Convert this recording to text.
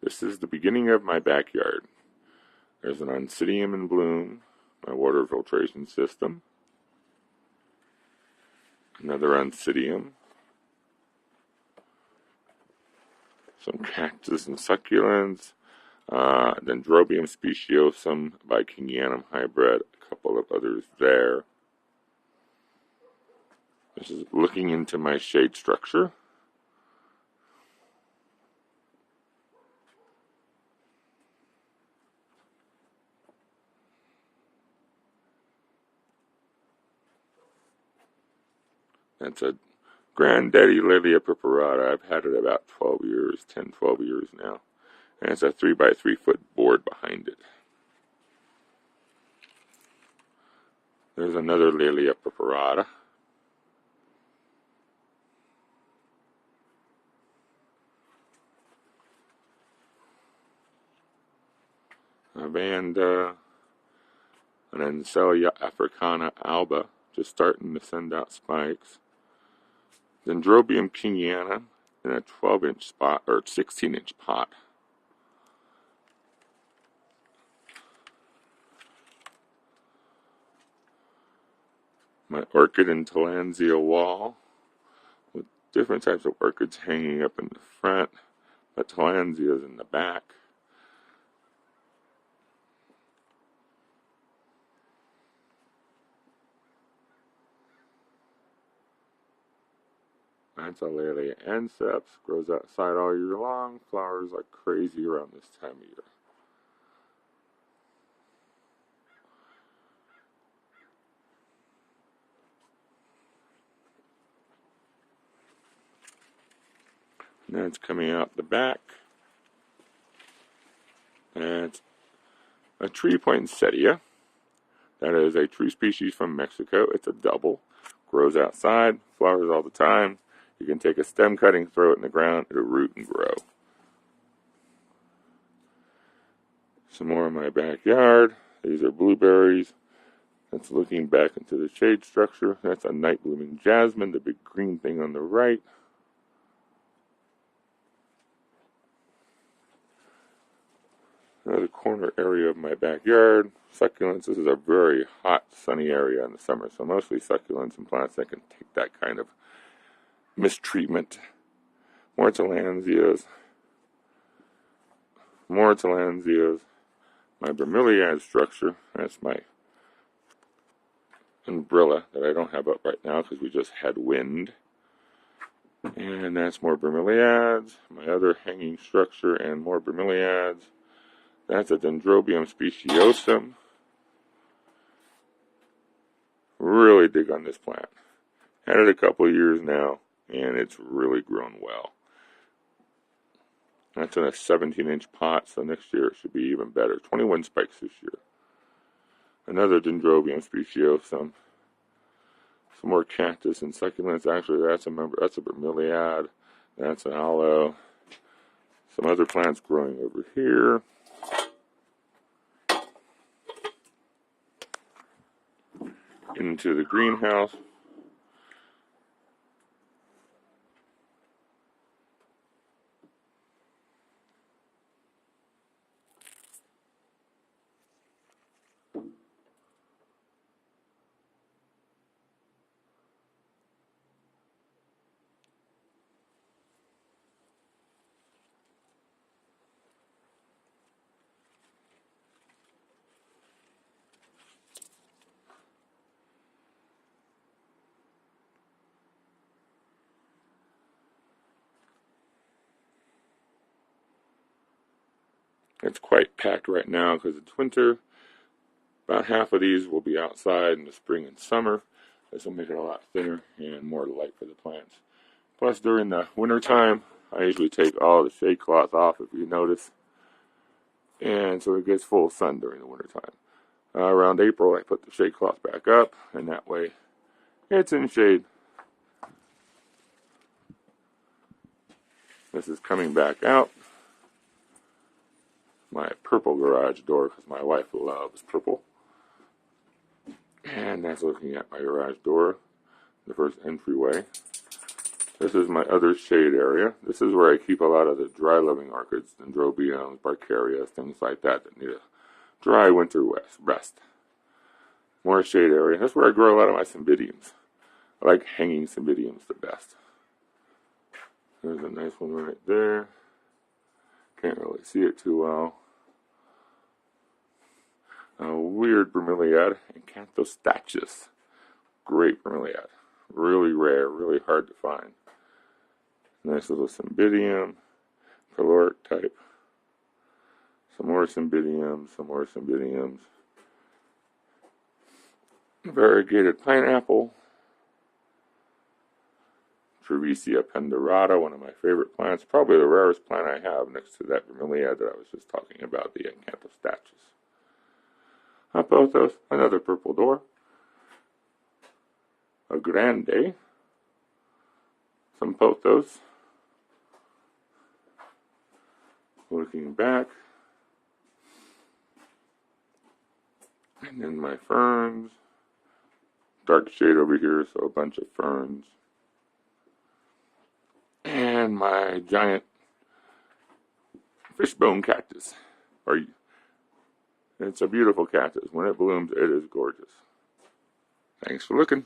This is the beginning of my backyard. There's an Oncidium in bloom, my water filtration system. Another Oncidium. Some cactus and succulents. Dendrobium speciosum by Kingianum hybrid. A couple of others there. This is looking into my shade structure. That's a Granddaddy Lilia purpurata. I've had it about 12 years, 10, 12 years now. And it's a 3x3 foot board behind it. There's another Lilia purpurata. A Vanda, an Ancelia africana alba, just starting to send out spikes. Dendrobium kingiana in a 12-inch spot, or 16-inch pot. My orchid and tillandsia wall, with different types of orchids hanging up in the front, but tillandsias in the back. That's a Laelia anceps, grows outside all year long, flowers like crazy around this time of year. And then it's coming out the back. That's a tree poinsettia. That is a tree species from Mexico. It's a double. Grows outside, flowers all the time. You can take a stem cutting, throw it in the ground, it'll root and grow. Some more in my backyard. These are blueberries. That's looking back into the shade structure. That's a night blooming jasmine, the big green thing on the right. Another corner area of my backyard. Succulents. This is a very hot, sunny area in the summer, so mostly succulents and plants that can take that kind of mistreatment. More tillandsias. More tillandsias. My bromeliad structure. That's my umbrella that I don't have up right now because we just had wind. And that's more bromeliads. My other hanging structure and more bromeliads. That's a Dendrobium speciosum. Really dig on this plant. Had it a couple of years now, and it's really grown well. That's in a 17-inch pot, so next year it should be even better. 21 spikes this year. Another Dendrobium speciosum. Some more cactus and succulents. Actually, that's a bromeliad. That's an aloe. Some other plants growing over here. Into the greenhouse. It's quite packed right now because it's winter. About half of these will be outside in the spring and summer. This will make it a lot thinner and more light for the plants. Plus, during the winter time, I usually take all the shade cloth off, if you notice. And so it gets full sun during the winter time. Around April, I put the shade cloth back up, and that way it's in shade. This is coming back out. My purple garage door, because my wife loves purple. And that's looking at my garage door, the first entryway. This is my other shade area. This is where I keep a lot of the dry-loving orchids, dendrobiums, barkarias, things like that need a dry winter rest. More shade area. That's where I grow a lot of my cymbidiums. I like hanging cymbidiums the best. There's a nice one right there. Can't really see it too well. A weird bromeliad, Acanthostachys. Great bromeliad. Really rare, really hard to find. Nice little cymbidium, caloric type. Some more cymbidiums, some more cymbidiums. Variegated pineapple. Trevisia pendurata, one of my favorite plants. Probably the rarest plant I have next to that bromeliad that I was just talking about, the Acanthostachys. Apothos, another purple door. A grande. Some pothos. Looking back. And then my ferns. Dark shade over here, so a bunch of ferns. And my giant fishbone cactus. It's a beautiful cactus. When it blooms, it is gorgeous. Thanks for looking.